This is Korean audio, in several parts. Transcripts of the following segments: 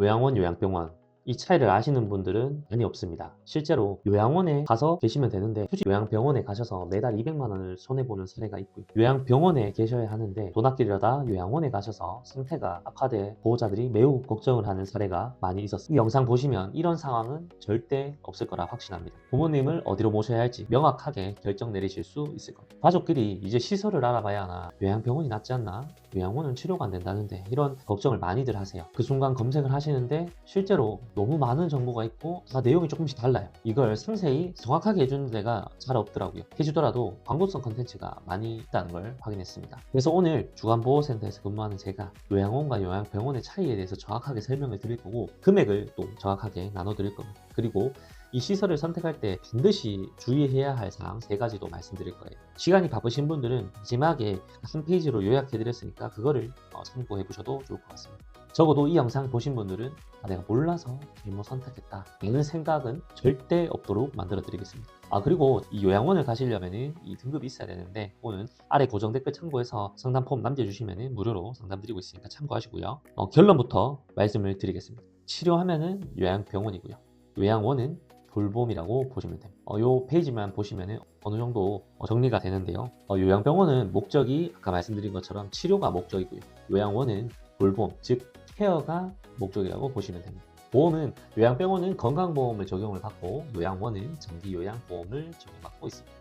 요양원, 요양병원 이 차이를 아시는 분들은 많이 없습니다. 실제로 요양원에 가서 계시면 되는데 굳이 요양병원에 가셔서 매달 200만 원을 손해보는 사례가 있고요. 요양병원에 계셔야 하는데 돈 아끼려다 요양원에 가셔서 상태가 악화돼 보호자들이 매우 걱정을 하는 사례가 많이 있었습니다. 이 영상 보시면 이런 상황은 절대 없을 거라 확신합니다. 부모님을 어디로 모셔야 할지 명확하게 결정 내리실 수 있을 겁니다. 가족끼리 이제 시설을 알아봐야 하나, 요양병원이 낫지 않나, 요양원은 치료가 안 된다는데, 이런 걱정을 많이들 하세요. 그 순간 검색을 하시는데 실제로 너무 많은 정보가 있고 다 내용이 조금씩 달라요. 이걸 상세히 정확하게 해주는 데가 잘 없더라고요. 해주더라도 광고성 컨텐츠가 많이 있다는 걸 확인했습니다. 그래서 오늘 주간보호센터에서 근무하는 제가 요양원과 요양병원의 차이에 대해서 정확하게 설명을 드릴 거고, 금액을 또 정확하게 나눠드릴 겁니다. 그리고 이 시설을 선택할 때 반드시 주의해야 할 사항 3가지도 말씀드릴 거예요. 시간이 바쁘신 분들은 마지막에 한 페이지로 요약해드렸으니까 그거를 참고해 보셔도 좋을 것 같습니다. 적어도 이 영상 보신 분들은 내가 몰라서 잘못 선택했다 라는 생각은 절대 없도록 만들어 드리겠습니다. 그리고 이 요양원을 가시려면 이 등급이 있어야 되는데, 오늘 아래 고정 댓글 참고해서 상담 폼 남겨주시면 무료로 상담 드리고 있으니까 참고하시고요. 결론부터 말씀을 드리겠습니다. 치료하면은 요양병원이고요. 요양원은 돌봄이라고 보시면 됩니다. 이 페이지만 보시면 어느 정도 정리가 되는데요. 요양병원은 목적이 아까 말씀드린 것처럼 치료가 목적이고요. 요양원은 돌봄, 즉 케어가 목적이라고 보시면 됩니다. 보험은 요양병원은 건강보험을 적용을 받고 요양원은 장기요양보험을 적용받고 있습니다.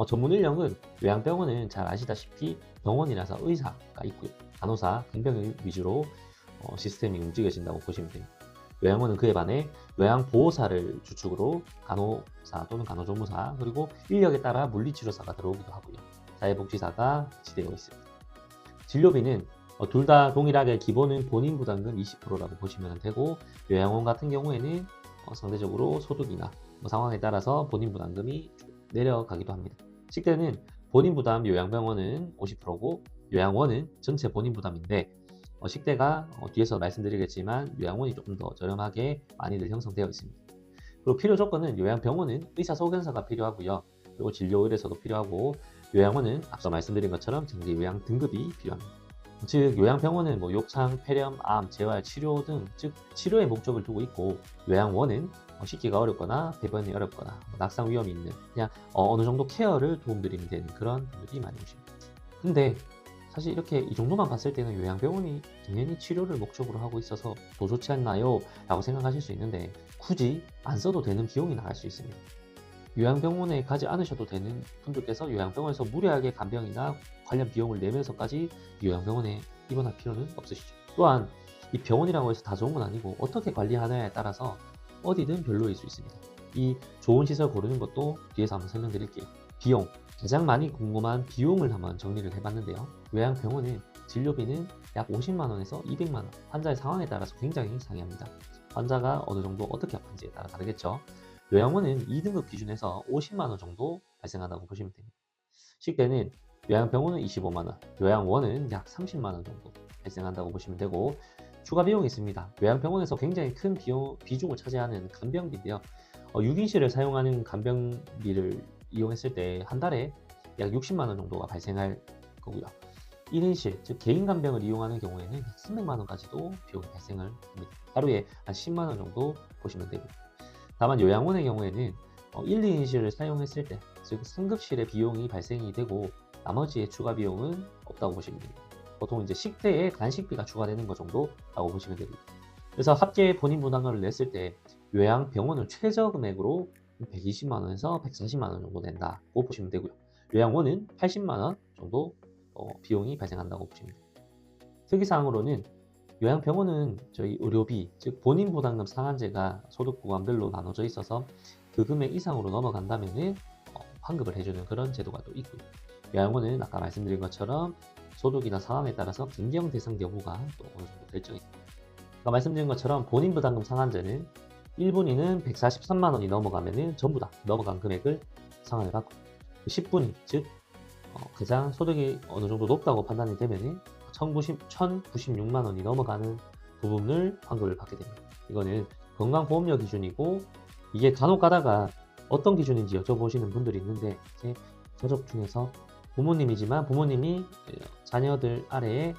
전문 인력은 요양병원은 잘 아시다시피 병원이라서 의사가 있고요. 간호사, 간병인 위주로 시스템이 움직여진다고 보시면 됩니다. 요양원은 그에 반해 요양보호사를 주축으로 간호사 또는 간호조무사, 그리고 인력에 따라 물리치료사가 들어오기도 하고요. 사회복지사가 지대되어 있습니다. 진료비는 둘 다 동일하게 기본은 본인 부담금 20%라고 보시면 되고, 요양원 같은 경우에는 상대적으로 소득이나 상황에 따라서 본인 부담금이 내려가기도 합니다. 식대는 본인 부담 요양병원은 50%고 요양원은 전체 본인 부담인데, 식대가 뒤에서 말씀드리겠지만 요양원이 조금 더 저렴하게 많이들 형성되어 있습니다. 그리고 필요 조건은 요양병원은 의사소견서가 필요하고요. 그리고 진료 의뢰서도 필요하고, 요양원은 앞서 말씀드린 것처럼 장기 요양 등급이 필요합니다. 즉 요양병원은 욕창, 폐렴, 암, 재활, 치료 등 즉 치료의 목적을 두고 있고, 요양원은 씻기가 어렵거나 배변이 어렵거나 낙상 위험이 있는, 그냥 어느 정도 케어를 도움드리면 되는 그런 분들이 많이 오십니다. 근데 사실 이렇게 이 정도만 봤을 때는 요양병원이 당연히 치료를 목적으로 하고 있어서 더 좋지 않나요? 라고 생각하실 수 있는데, 굳이 안 써도 되는 비용이 나갈 수 있습니다. 요양병원에 가지 않으셔도 되는 분들께서 요양병원에서 무리하게 간병이나 관련 비용을 내면서까지 요양병원에 입원할 필요는 없으시죠. 또한 이 병원이라고 해서 다 좋은 건 아니고, 어떻게 관리하느냐에 따라서 어디든 별로일 수 있습니다. 이 좋은 시설 고르는 것도 뒤에서 한번 설명드릴게요. 비용, 가장 많이 궁금한 비용을 한번 정리를 해봤는데요. 요양병원은 진료비는 약 50만원에서 200만원, 환자의 상황에 따라서 굉장히 상이합니다. 환자가 어느 정도 어떻게 아픈지에 따라 다르겠죠. 요양원은 2등급 기준에서 50만원 정도 발생한다고 보시면 됩니다. 식대는 요양병원은 25만원, 요양원은 약 30만원 정도 발생한다고 보시면 되고, 추가 비용이 있습니다. 요양병원에서 굉장히 큰 비중을 차지하는 간병비인데요. 6인실을 사용하는 간병비를 이용했을 때 한 달에 약 60만원 정도가 발생할 거고요. 1인실, 즉 개인 간병을 이용하는 경우에는 약 300만원까지도 비용이 발생을 합니다. 하루에 한 10만원 정도 보시면 되고, 다만 요양원의 경우에는 1, 2인실을 사용했을 때, 즉 상급실의 비용이 발생이 되고 나머지의 추가 비용은 없다고 보시면 됩니다. 보통 이제 식대에 간식비가 추가되는 것 정도라고 보시면 됩니다. 그래서 합계 본인 부담금을 냈을 때 요양병원은 최저 금액으로 120만원에서 140만원 정도 낸다고 보시면 되고요. 요양원은 80만원 정도 비용이 발생한다고 보시면 됩니다. 특이사항으로는 요양병원은 저희 의료비, 즉 본인 부담금 상한제가 소득 구간별로 나눠져 있어서 그 금액 이상으로 넘어간다면 환급을 해주는 그런 제도가 또 있고요. 요양원은 아까 말씀드린 것처럼 소득이나 상황에 따라서 변경 대상 여부가 또 어느 정도 결정이 됩니다. 아까 말씀드린 것처럼 본인 부담금 상한제는 1분위는 143만원이 넘어가면 전부 다 넘어간 금액을 상환을 받고, 10분위, 즉 가장 소득이 어느 정도 높다고 판단이 되면 1096만원이 넘어가는 부분을 환급을 받게 됩니다. 이거는 건강보험료 기준이고, 이게 간혹 가다가 어떤 기준인지 여쭤보시는 분들이 있는데, 제 가족 중에서 부모님이지만 부모님이 자녀들 아래에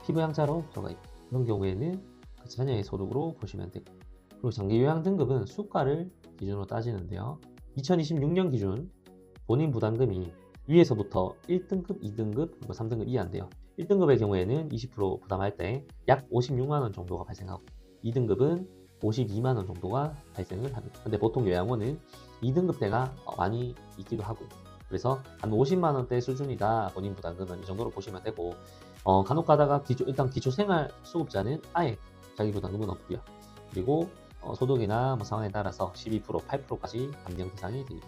피부양자로 들어가 있고, 그런 경우에는 그 그 자녀의 소득으로 보시면 되고, 그리고 장기 요양 등급은 수가를 기준으로 따지는데요. 2026년 기준 본인 부담금이 위에서부터 1등급, 2등급, 그리고 3등급 이하인데요. 1등급의 경우에는 20% 부담할 때 약 56만 원 정도가 발생하고, 2등급은 52만 원 정도가 발생을 합니다. 근데 보통 요양원은 2등급대가 많이 있기도 하고요. 그래서 한 50만 원대 수준이다 본인 부담금은, 이 정도로 보시면 되고, 간혹 가다가 일단 기초생활 수급자는 아예 자기 부담금은 없고요. 그리고 소득이나 뭐 상황에 따라서 12%, 8%까지 감면 대상이 됩니다.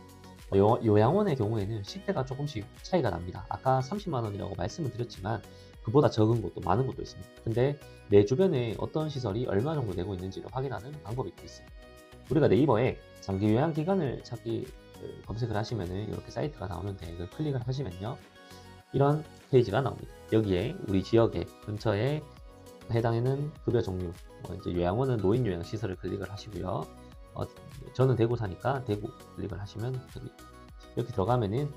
요양원의 경우에는 시대가 조금씩 차이가 납니다. 아까 30만 원이라고 말씀을 드렸지만 그보다 적은 곳도 많은 곳도 있습니다. 근데 내 주변에 어떤 시설이 얼마 정도 되고 있는지를 확인하는 방법이 또 있어요. 우리가 네이버에 장기 요양 기간을 찾기 검색을 하시면은 이렇게 사이트가 나오는데, 이걸 클릭을 하시면요, 이런 페이지가 나옵니다. 여기에 우리 지역에 근처에 해당하는 급여 종류, 이제 요양원은 노인 요양 시설을 클릭을 하시고요. 저는 대구 사니까 대구 클릭을 하시면 됩니다. 이렇게 들어가면은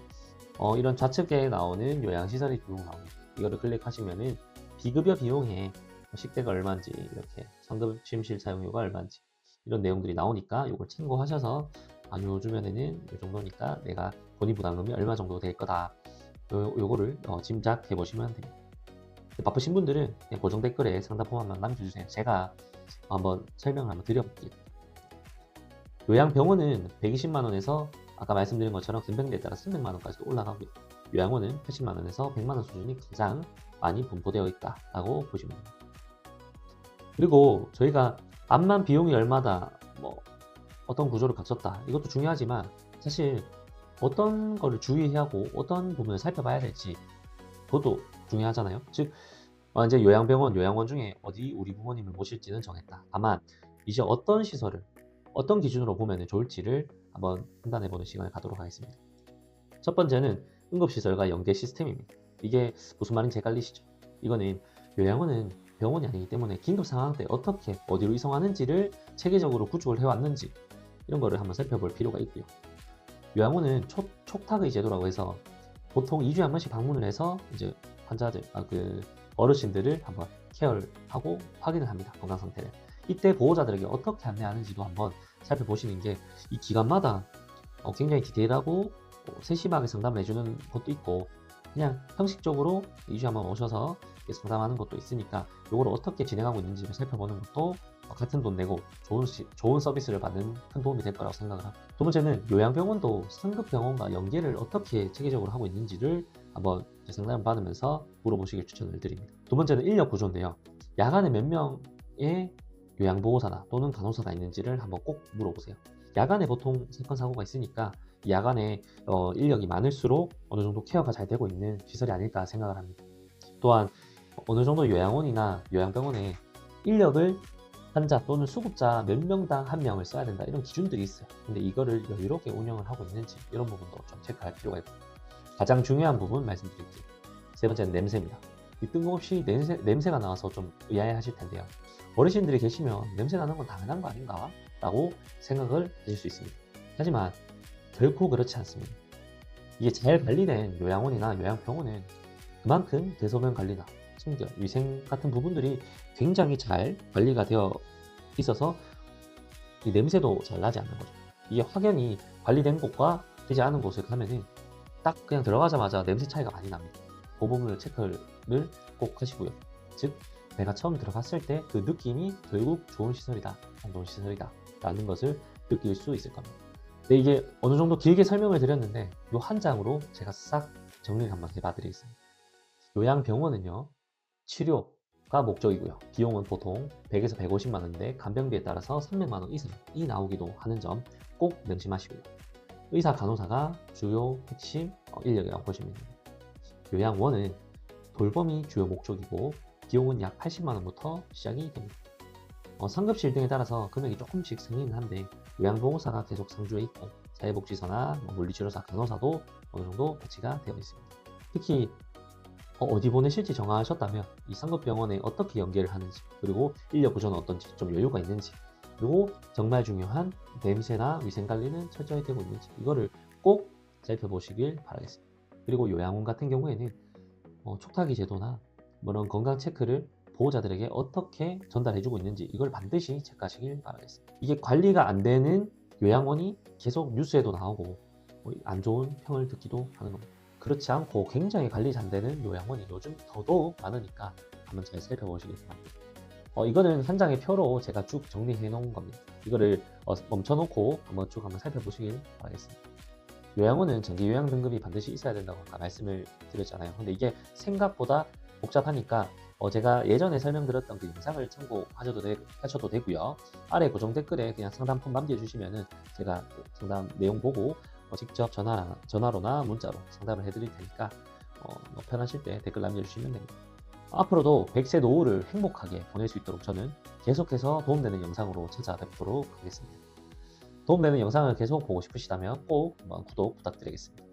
이런 좌측에 나오는 요양 시설의 비용 나옵니다. 이거를 클릭하시면은 비급여 비용에 식대가 얼마인지, 이렇게 상급 침실 사용료가 얼마인지 이런 내용들이 나오니까 이걸 참고하셔서 요 주변에는 이 정도니까 내가 본인 부담금이 얼마 정도 될 거다, 요거를 짐작해 보시면 됩니다. 바쁘신 분들은 그냥 고정 댓글에 상담 폼 한번 남겨주세요. 제가 한번 설명을 한번 드려볼게요. 요양병원은 120만 원에서 아까 말씀드린 것처럼 선병대에 따라 300만 원까지도 올라가고요. 요양원은 80만 원에서 100만 원 수준이 가장 많이 분포되어 있다라고 보시면 됩니다. 그리고 저희가 암만 비용이 얼마다, 뭐 어떤 구조를 갖췄다, 이것도 중요하지만 사실 어떤 거를 주의해야 하고 어떤 부분을 살펴봐야 될지 그것도 중요하잖아요. 즉 이제 요양병원, 요양원 중에 어디 우리 부모님을 모실지는 정했다. 다만 이제 어떤 시설을 어떤 기준으로 보면 좋을지를 한번 판단해보는 시간을 갖도록 하겠습니다. 첫 번째는 응급시설과 연계 시스템입니다. 이게 무슨 말인지 헷갈리시죠? 이거는 요양원은 병원이 아니기 때문에 긴급 상황 때 어떻게 어디로 이송하는지를 체계적으로 구축을 해왔는지, 이런 거를 한번 살펴볼 필요가 있고요. 요양원은 촉탁의 제도라고 해서 보통 2주에 한 번씩 방문을 해서 이제 환자들, 어르신들을 한번 케어를 하고 확인을 합니다. 건강 상태를. 이때 보호자들에게 어떻게 안내하는지도 한번 살펴보시는 게, 이 기관마다 굉장히 디테일하고 세심하게 상담을 해주는 것도 있고, 그냥 형식적으로 2주에 한번 오셔서 상담하는 것도 있으니까 이걸 어떻게 진행하고 있는지를 살펴보는 것도 같은 돈 내고 좋은 서비스를 받는 큰 도움이 될 거라고 생각을 합니다. 두 번째는 요양병원도 상급병원과 연계를 어떻게 체계적으로 하고 있는지를 한번 상담을 받으면서 물어보시길 추천을 드립니다. 두 번째는 인력 구조인데요. 야간에 몇 명의 요양보호사나 또는 간호사가 있는지를 한번 꼭 물어보세요. 야간에 보통 사건 사고가 있으니까 야간에 인력이 많을수록 어느 정도 케어가 잘 되고 있는 시설이 아닐까 생각을 합니다. 또한 어느 정도 요양원이나 요양병원에 인력을 환자 또는 수급자 몇 명당 한 명을 써야 된다, 이런 기준들이 있어요. 근데 이거를 여유롭게 운영을 하고 있는지, 이런 부분도 좀 체크할 필요가 있고, 가장 중요한 부분 말씀드릴게요. 세 번째는 냄새입니다. 이 뜬금없이 냄새가 나와서 좀 의아해 하실 텐데요. 어르신들이 계시면 냄새 나는 건 당연한 거 아닌가? 라고 생각을 하실 수 있습니다. 하지만 결코 그렇지 않습니다. 이게 잘 관리된 요양원이나 요양병원은 그만큼 대소변 관리나 청결, 위생 같은 부분들이 굉장히 잘 관리가 되어 있어서 이 냄새도 잘 나지 않는 거죠. 이게 확연히 관리된 곳과 되지 않은 곳을 가면은 딱 그냥 들어가자마자 냄새 차이가 많이 납니다. 그 부분을 체크를 꼭 하시고요. 즉 내가 처음 들어갔을 때 그 느낌이 결국 좋은 시설이다, 안 좋은 시설이다 라는 것을 느낄 수 있을 겁니다. 근데 이게 어느 정도 길게 설명을 드렸는데 이 한 장으로 제가 싹 정리를 한번 해봐 드리겠습니다. 요양병원은요, 치료가 목적이고요. 비용은 보통 100에서 150만 원인데 간병비에 따라서 300만 원 이상이 나오기도 하는 점 꼭 명심하시고요. 의사, 간호사가 주요 핵심 인력이라고 보시면 됩니다. 요양원은 돌봄이 주요 목적이고 비용은 약 80만 원부터 시작이 됩니다. 상급실 등에 따라서 금액이 조금씩 상이는 한데 요양보호사가 계속 상주해 있고 사회복지사나 물리치료사, 간호사도 어느 정도 배치가 되어 있습니다. 특히 어디 보내실지 정하셨다면 이 상급병원에 어떻게 연계를 하는지, 그리고 인력 구조는 어떤지, 좀 여유가 있는지, 그리고 정말 중요한 냄새나 위생관리는 철저히 되고 있는지, 이거를 꼭 살펴보시길 바라겠습니다. 그리고 요양원 같은 경우에는 촉탁이 제도나 그런 건강 체크를 보호자들에게 어떻게 전달해주고 있는지 이걸 반드시 체크하시길 바라겠습니다. 이게 관리가 안 되는 요양원이 계속 뉴스에도 나오고 안 좋은 평을 듣기도 하는 겁니다. 그렇지 않고 굉장히 관리 잘 되는 요양원이 요즘 더더욱 많으니까 한번 잘 살펴보시길 바랍니다. 이거는 한 장의 표로 제가 쭉 정리해 놓은 겁니다. 이거를 멈춰놓고 한번 살펴보시길 바라겠습니다. 요양원은 정기 요양 등급이 반드시 있어야 된다고 아까 말씀을 드렸잖아요. 근데 이게 생각보다 복잡하니까 제가 예전에 설명드렸던 그 영상을 참고하셔도 되고요. 아래 고정 댓글에 그냥 상담 폼 남겨주시면은 제가 상담 내용 보고 직접 전화로나 문자로 상담을 해드릴 테니까 편하실 때 댓글 남겨주시면 됩니다. 앞으로도 100세 노후를 행복하게 보낼 수 있도록 저는 계속해서 도움되는 영상으로 찾아뵙도록 하겠습니다. 도움되는 영상을 계속 보고 싶으시다면 꼭 한번 구독 부탁드리겠습니다.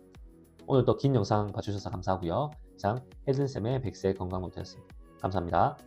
오늘도 긴 영상 봐주셔서 감사하고요. 이상 혜진쌤의 100세 건강노트였습니다. 감사합니다.